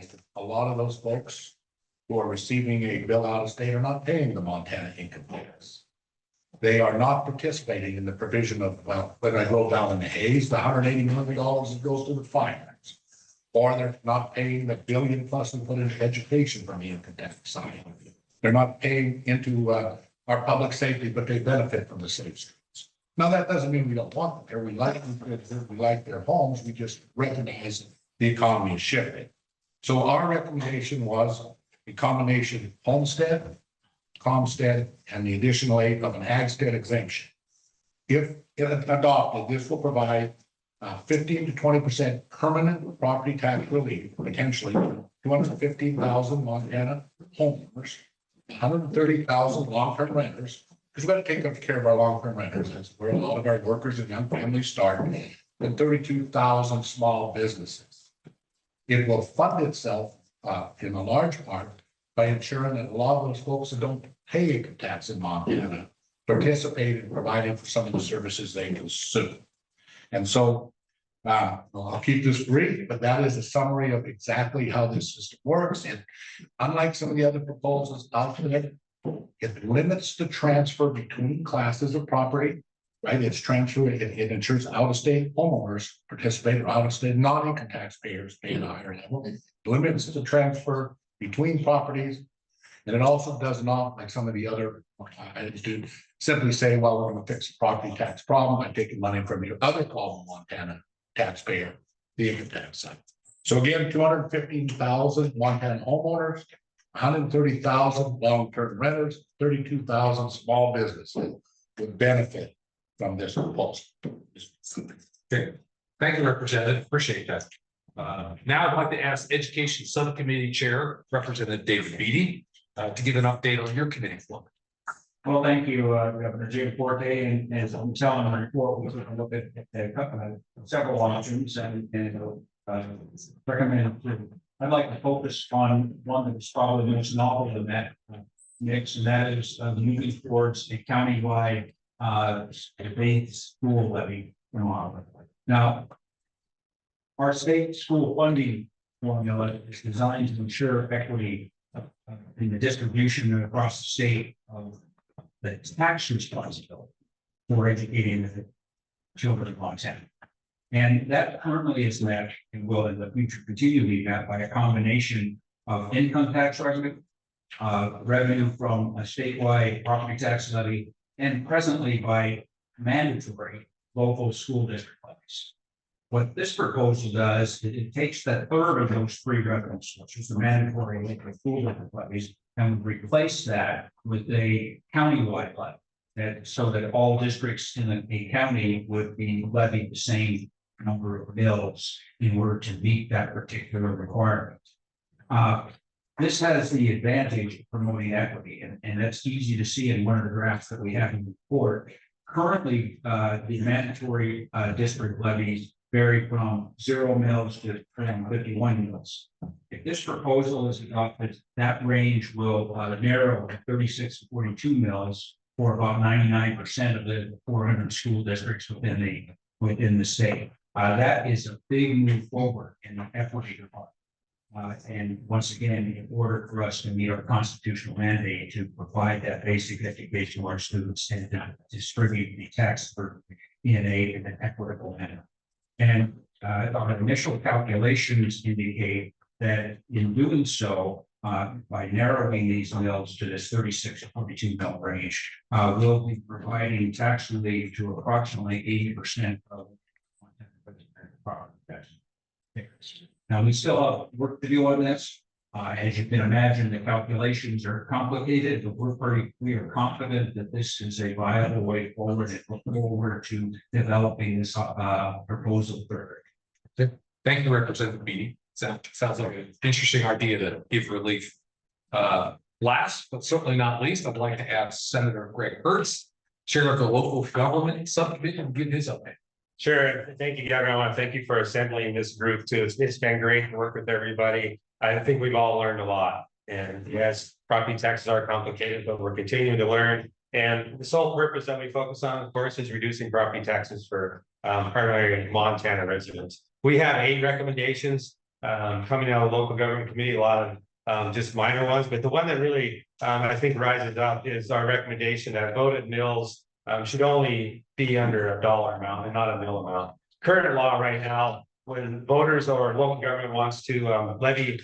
recognize that a lot of those folks who are receiving a bill out of state are not paying the Montana income tax. They are not participating in the provision of, well, when I go down in the Hayes, the $180 million that goes to the finance. Or they're not paying the billion plus and put into education from the income tax side. They're not paying into our public safety, but they benefit from the safe streets. Now, that doesn't mean we don't want them there. We like their homes. We just recognize the economy is shifting. So our recommendation was a combination homestead, Comstead, and the additional aid of an Agstead exemption. If adopted, this will provide 15 to 20% permanent property tax relief, potentially 215,000 Montana homeowners, 130,000 long-term renters, because we've got to take care of our long-term renters. That's where a lot of our workers and young families start, and 32,000 small businesses. It will fund itself in a large part by ensuring that a lot of those folks that don't pay income tax in Montana participate in providing for some of the services they consume. And so I'll keep this brief, but that is a summary of exactly how this system works. And unlike some of the other proposals out there, it limits the transfer between classes of property, right? It's transfer, it ensures out-of-state homeowners participate, or out-of-state non-income taxpayers pay at a higher level. It limits the transfer between properties. And it also does not, like some of the other items do, simply say, well, we're going to fix the property tax problem by taking money from your other problem Montana taxpayer, the income tax side. So again, 215,000 Montana homeowners, 130,000 long-term renters, 32,000 small businesses would benefit from this proposal. Okay, thank you, Representative. Appreciate that. Now I'd like to ask Education Subcommittee Chair, Representative David Beatty, to give an update on your committee floor. Well, thank you, Governor Jim Forte, and as I'm telling the report, we took a look at several options and recommend. I'd like to focus on one that's probably most novel in that mix, and that is moving towards a countywide base school levy model. Now, our state school funding formula is designed to ensure equity in the distribution across the state of the tax responsibility for educating the children of Montana. And that currently is met and will in the future continue to be met by a combination of income tax revenue, revenue from a statewide property tax levy, and presently by mandatory local school district levies. What this proposal does, it takes that third of those three revenue sources, the mandatory local school district levies, and replace that with a countywide levy. So that all districts in a county would be levied the same number of mills in order to meet that particular requirement. This has the advantage of promoting equity, and that's easy to see in one of the graphs that we have in the report. Currently, the mandatory district levies vary from 0 mills to 51 mills. If this proposal is adopted, that range will narrow to 36 to 42 mills for about 99% of the 400 school districts within the state. That is a big move forward in the equity department. And once again, in order for us to meet our constitutional mandate to provide that basic education to our students and distribute the tax burden in an equitable manner. And our initial calculations indicate that in doing so, by narrowing these mills to this 36 to 42 mill range, we'll be providing tax relief to approximately 80% of property tax. Now, we still have work to do on this. As you can imagine, the calculations are complicated, but we are confident that this is a viable way forward and look forward to developing this proposal further. Thank you, Representative Beatty. Sounds like an interesting idea to give relief. Last, but certainly not least, I'd like to ask Senator Greg Hertz, Chair of the Local Government Subcommittee, to give his update. Sure. Thank you, Governor. I want to thank you for assembling this group too. It's been great to work with everybody. I think we've all learned a lot. And yes, property taxes are complicated, but we're continuing to learn. And the sole purpose that we focus on, of course, is reducing property taxes for primarily Montana residents. We have 8 recommendations. coming out of the local government committee, a lot of just minor ones, but the one that really I think rises up is our recommendation that voted mills should only be under a dollar amount and not a mill amount. Current law right now, when voters or local government wants to levy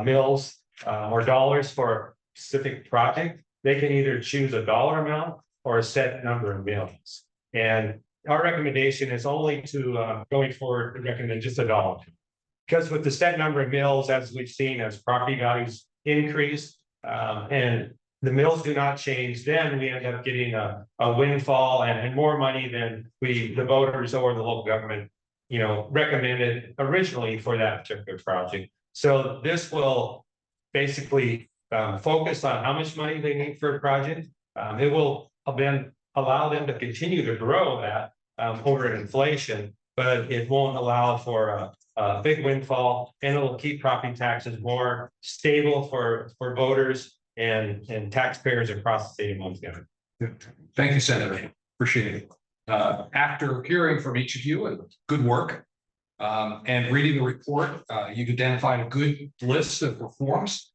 mills or dollars for a specific project, they can either choose a dollar amount or a set number of mills. And our recommendation is only to going forward to recommend just a dollar. Because with the set number of mills, as we've seen, as property values increase and the mills do not change, then we end up getting a windfall and more money than the voters or the local government, recommended originally for that particular project. So this will basically focus on how much money they need for a project. It will then allow them to continue to grow that over inflation, but it won't allow for a big windfall, and it'll keep property taxes more stable for voters and taxpayers across the state of Montana. Thank you, Senator. Appreciate it. After hearing from each of you and good work and reading the report, you've identified a good list of reforms.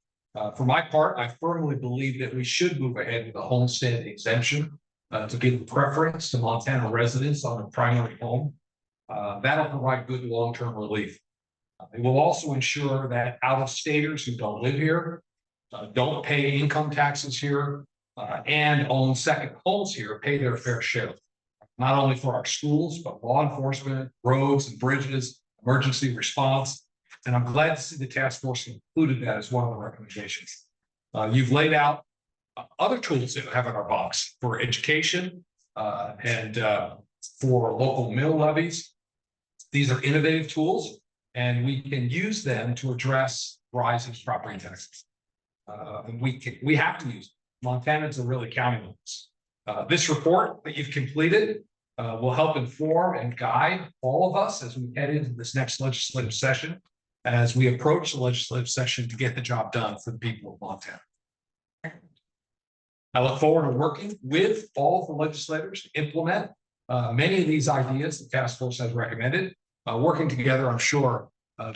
For my part, I firmly believe that we should move ahead with the homestead exemption to give preference to Montana residents on a primary home. That'll provide good long-term relief. It will also ensure that out-of-staters who don't live here, don't pay income taxes here, and own second homes here pay their fair share, not only for our schools, but law enforcement, roads and bridges, emergency response. And I'm glad to see the task force included that as one of the recommendations. You've laid out other tools that we have in our box for education and for local mill levies. These are innovative tools, and we can use them to address rising property taxes. And we have to use them. Montanans are really counting on this. This report that you've completed will help inform and guide all of us as we head into this next legislative session, as we approach the legislative session to get the job done for the people of Montana. I look forward to working with all of the legislators to implement many of these ideas the task force has recommended. Working together, I'm sure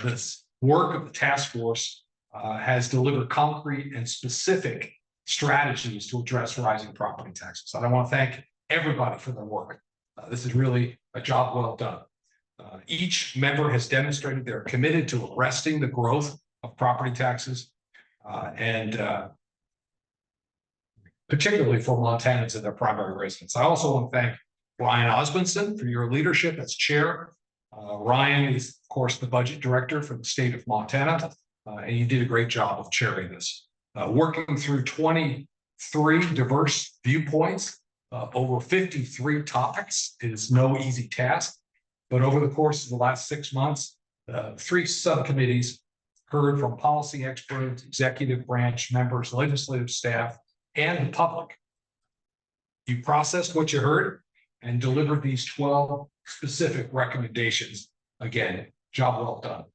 this work of the task force has delivered concrete and specific strategies to address rising property taxes. And I want to thank everybody for their work. This is really a job well done. Each member has demonstrated they're committed to arresting the growth of property taxes and particularly for Montanans and their primary residents. I also want to thank Ryan Osmondson for your leadership as chair. Ryan is, of course, the budget director for the state of Montana, and you did a great job of chairing this. Working through 23 diverse viewpoints, over 53 topics is no easy task. But over the course of the last 6 months, 3 subcommittees heard from policy experts, executive branch members, legislative staff, and the public. You processed what you heard and delivered these 12 specific recommendations. Again, job well done.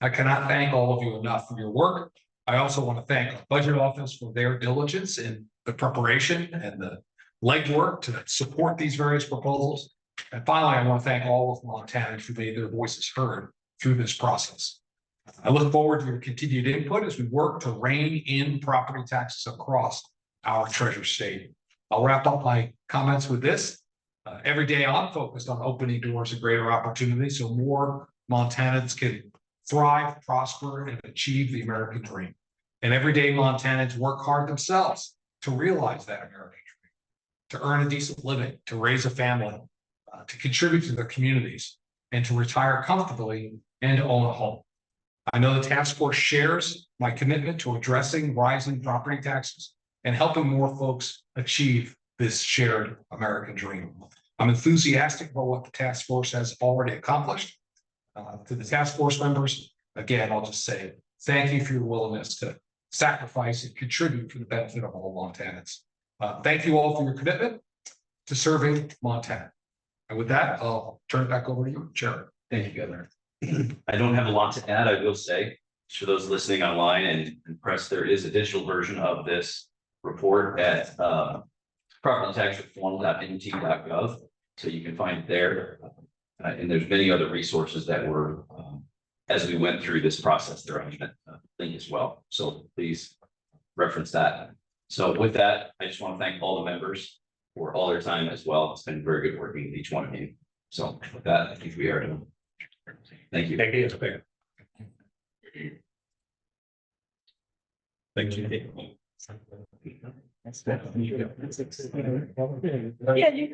I cannot thank all of you enough for your work. I also want to thank our budget office for their diligence in the preparation and the legwork to support these various proposals. And finally, I want to thank all of Montanans who made their voices heard through this process. I look forward to your continued input as we work to rein in property taxes across our treasure state. I'll wrap up my comments with this. Every day I'm focused on opening doors of greater opportunity so more Montanans can thrive, prosper, and achieve the American dream. And every day Montanans work hard themselves to realize that American dream, to earn a decent living, to raise a family, to contribute to their communities, and to retire comfortably and to own a home. I know the task force shares my commitment to addressing rising property taxes and helping more folks achieve this shared American dream. I'm enthusiastic about what the task force has already accomplished. To the task force members, again, I'll just say thank you for your willingness to sacrifice and contribute for the benefit of all Montanans. Thank you all for your commitment to serving Montana. And with that, I'll turn it back over to you, Chair. Thank you, Governor. I don't have a lot to add. I will say, for those listening online and press, there is a digital version of this report at propertytaxreform.mt.gov. So you can find it there. And there's many other resources that were as we went through this process, there on that link as well. So please reference that. So with that, I just want to thank all the members for all their time as well. It's been very good working with each one of you. So with that, I think we are done. Thank you. Thank you. Thank you. Yeah, you